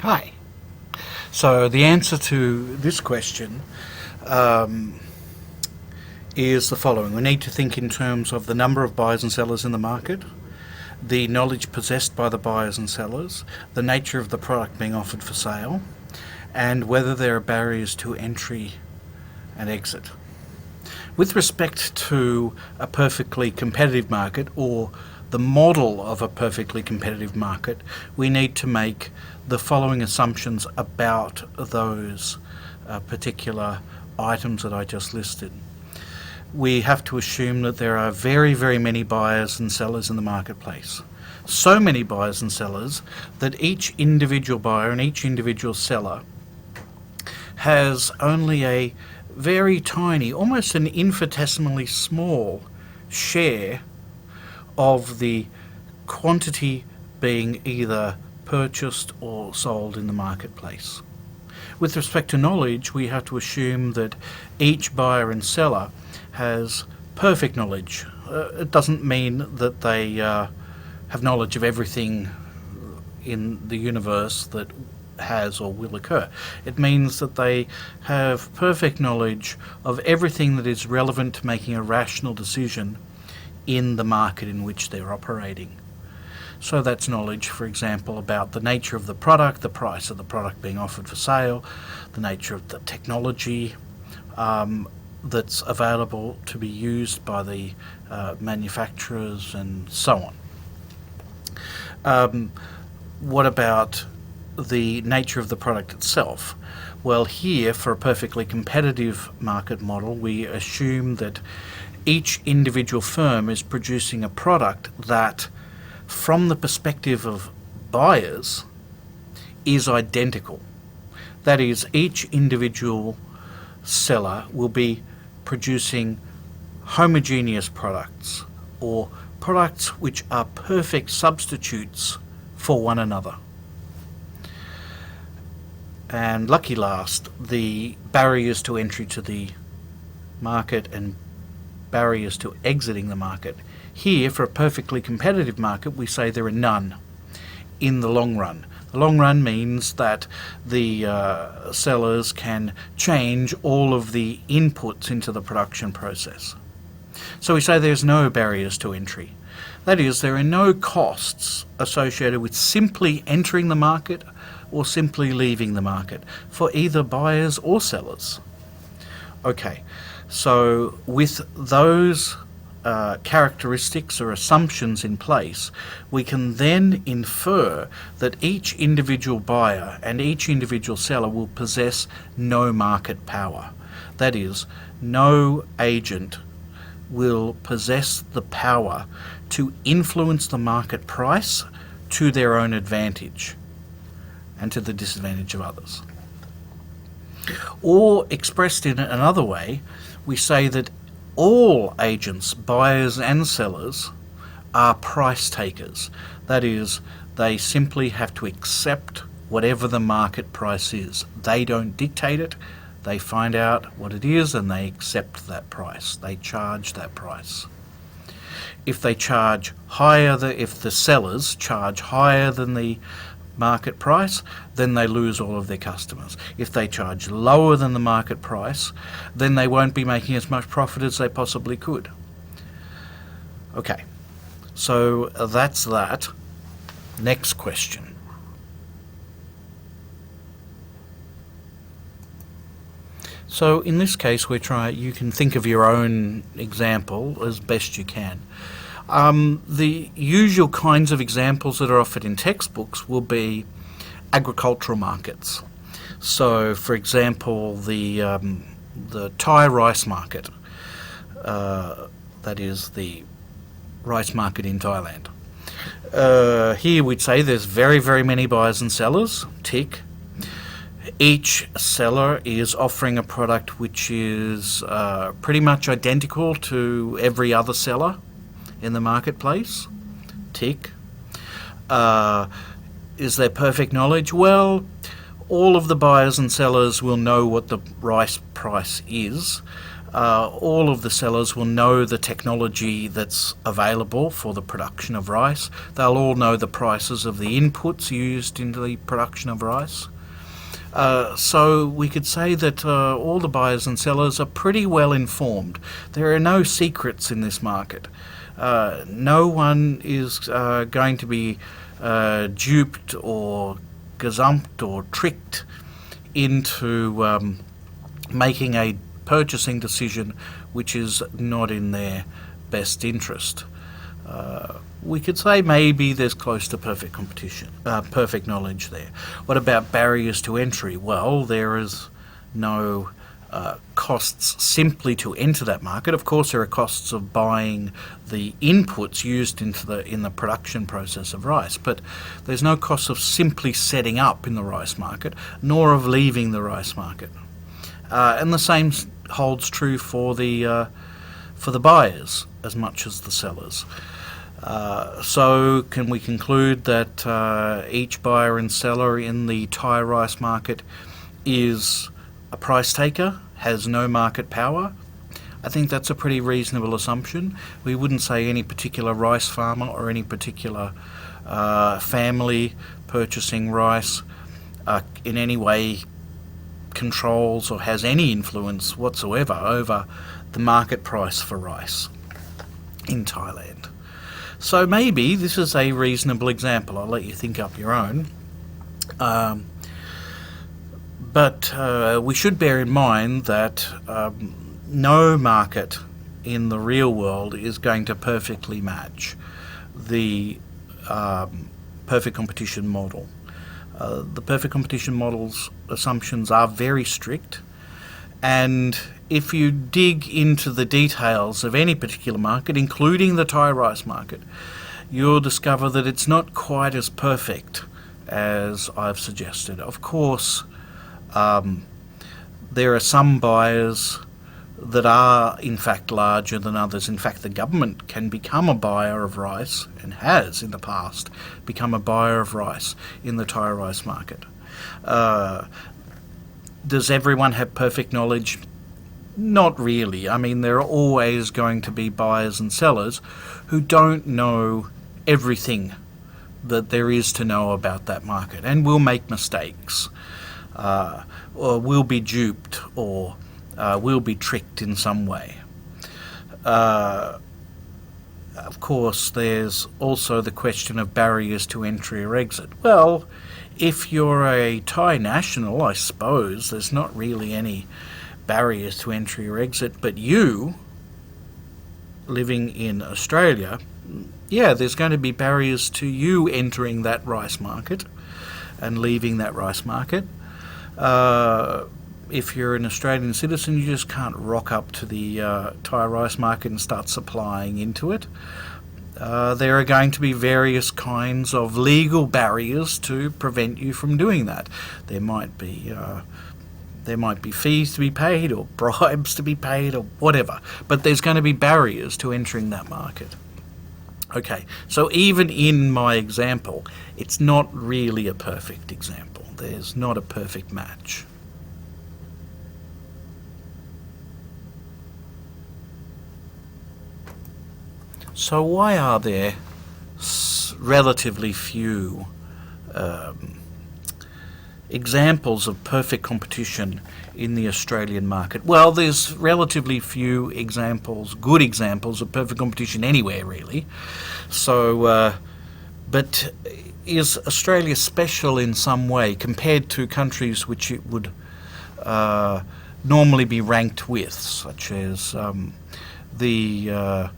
Hi. So the answer to this question is the following. We need to think in terms of the number of buyers and sellers in the market, the knowledge possessed by the buyers and sellers, the nature of the product being offered for sale, and whether there are barriers to entry and exit. With respect to a perfectly competitive market, or the model of a perfectly competitive market, we need to make the following assumptions about those particular items that I just listed. We have to assume that there are very, very many buyers and sellers in the marketplace. So many buyers and sellers that each individual buyer and each individual seller has only a very tiny, almost an infinitesimally small share of the quantity being either purchased or sold in the marketplace. With respect to knowledge, we have to assume that each buyer and seller has perfect knowledge. It doesn't mean that they have knowledge of everything in the universe that has or will occur. It means that they have perfect knowledge of everything that is relevant to making a rational decision in the market in which they're operating. So that's knowledge, for example, about the nature of the product, the price of the product being offered for sale, the nature of the technology that's available to be used by the manufacturers, and so on. What about the nature of the product itself? Well, here, for a perfectly competitive market model, we assume that each individual firm is producing a product that, from the perspective of buyers, is identical. That is, each individual seller will be producing homogeneous products, or products which are perfect substitutes for one another. And lucky last, the barriers to entry to the market and barriers to exiting the market. Here, for a perfectly competitive market, we say there are none in the long run. The long run means that the sellers can change all of the inputs into the production process. So we say there's no barriers to entry. That is, there are no costs associated with simply entering the market or simply leaving the market for either buyers or sellers. Okay, so with those characteristics or assumptions in place, we can then infer that each individual buyer and each individual seller will possess no market power. That is, no agent will possess the power to influence the market price to their own advantage and to the disadvantage of others. Or, expressed in another way, we say that all agents, buyers and sellers, are price takers. That is, they simply have to accept whatever the market price is. They don't dictate it. They find out what it is and they accept that price. They charge that price. If they charge higher, if the sellers charge higher than the market price, then they lose all of their customers. If they charge lower than the market price, then they won't be making as much profit as they possibly could. Okay, so that's that. Next question. So in this case, you can think of your own example as best you can. The usual kinds of examples that are offered in textbooks will be agricultural markets. So, for example, the Thai rice market, that is the rice market in Thailand. Here we'd say there's very, very many buyers and sellers, tick. Each seller is offering a product which is pretty much identical to every other seller in the marketplace, tick. Is there perfect knowledge? Well, All of the buyers and sellers will know what the rice price is. All of the sellers will know the technology that's available for the production of rice. They'll all know the prices of the inputs used into the production of rice. So we could say that all the buyers and sellers are pretty well informed. There are no secrets in this market. No one is going to be duped or gazumped or tricked into making a purchasing decision which is not in their best interest. We could say maybe there's close to perfect competition, perfect knowledge there. What about barriers to entry? Well, there is no costs simply to enter that market. Of course, there are costs of buying the inputs used in the production process of rice, but there's no cost of simply setting up in the rice market, nor of leaving the rice market. And the same holds true for the buyers as much as the sellers. So can we conclude that each buyer and seller in the Thai rice market is a price taker, has no market power? I think that's a pretty reasonable assumption. We wouldn't say any particular rice farmer or any particular family purchasing rice in any way controls or has any influence whatsoever over the market price for rice in Thailand. So maybe this is a reasonable example. I'll let you think up your own. But we should bear in mind that no market in the real world is going to perfectly match the perfect competition model. The perfect competition model's assumptions are very strict, and if you dig into the details of any particular market, including the Thai rice market, you'll discover that it's not quite as perfect as I've suggested. Of course, there are some buyers that are in fact larger than others. In fact, the government can become a buyer of rice, and has in the past become a buyer of rice in the Thai rice market. Does everyone have perfect knowledge? Not really. I mean, there are always going to be buyers and sellers who don't know everything that there is to know about that market, and will make mistakes, or will be duped, or will be tricked in some way. Of course, there's also the question of barriers to entry or exit. Well, if you're a Thai national, I suppose there's not really any barriers to entry or exit, but you, living in Australia, yeah, there's going to be barriers to you entering that rice market and leaving that rice market. If you're an Australian citizen, you just can't rock up to the Thai rice market and start supplying into it. There are going to be various kinds of legal barriers to prevent you from doing that. There might be fees to be paid, or bribes to be paid, or whatever. But there's going to be barriers to entering that market. Okay, so even in my example, it's not really a perfect example. There's not a perfect match. So why are there relatively few examples of perfect competition in the Australian market? Well, there's relatively few examples, good examples of perfect competition anywhere, really. So, but is Australia special in some way compared to countries which it would normally be ranked with, such as the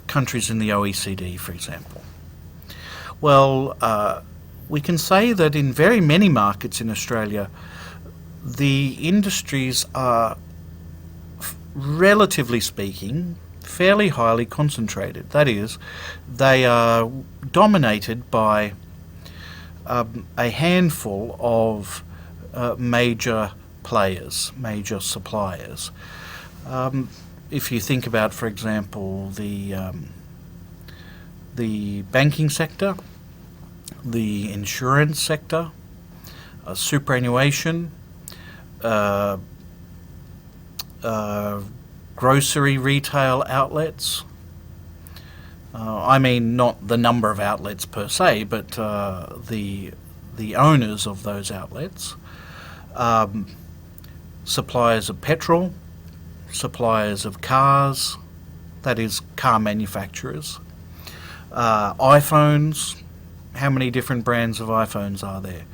countries in the OECD, for example? Well, we can say that in very many markets in Australia, the industries are, relatively speaking, fairly highly concentrated. That is, they are dominated by a handful of major players, major suppliers. If you think about, for example, the banking sector, the insurance sector, superannuation, grocery retail outlets. I mean, not the number of outlets per se, but the owners of those outlets, suppliers of petrol, suppliers of cars, that is, car manufacturers, iPhones. How many different brands of iPhones are there?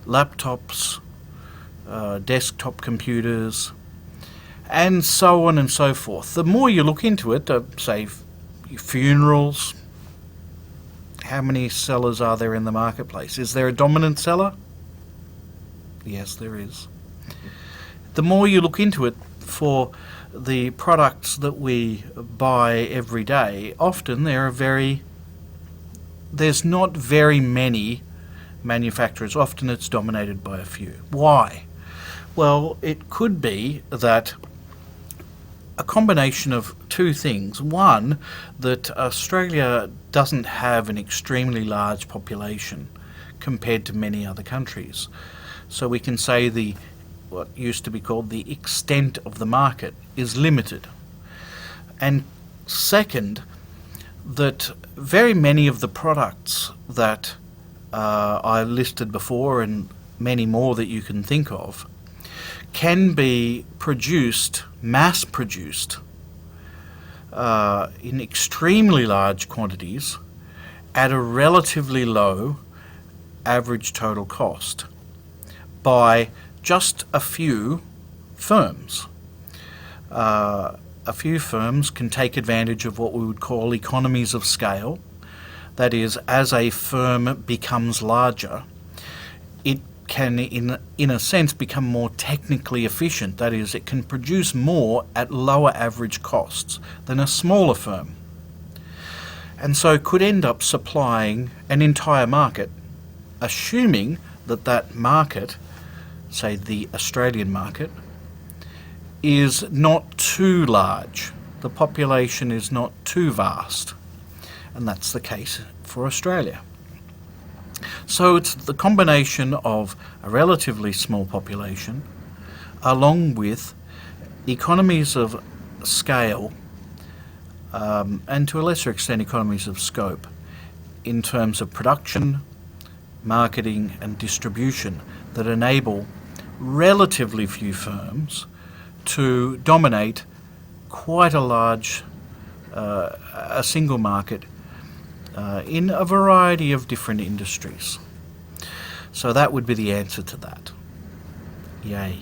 Laptops, desktop computers, and so on and so forth. The more you look into it, say funerals, how many sellers are there in the marketplace? Is there a dominant seller? Yes, there is. The more you look into it for the products that we buy every day, often there's not very many manufacturers. Often it's dominated by a few. Why? Well, it could be that a combination of two things. One, that Australia doesn't have an extremely large population compared to many other countries. So we can say what used to be called the extent of the market is limited. And second, that very many of the products that I listed before, and many more that you can think of, can be mass-produced in extremely large quantities at a relatively low average total cost by just a few firms. A few firms can take advantage of what we would call economies of scale. That is, as a firm becomes larger, it can, in a sense, become more technically efficient. That is, it can produce more at lower average costs than a smaller firm, and so could end up supplying an entire market, assuming that that market, say the Australian market, is not too large. The population is not too vast, and that's the case for Australia. So it's the combination of a relatively small population along with economies of scale and to a lesser extent economies of scope in terms of production, marketing and distribution that enable relatively few firms to dominate quite a large, a single market in a variety of different industries. So that would be the answer to that. Yay.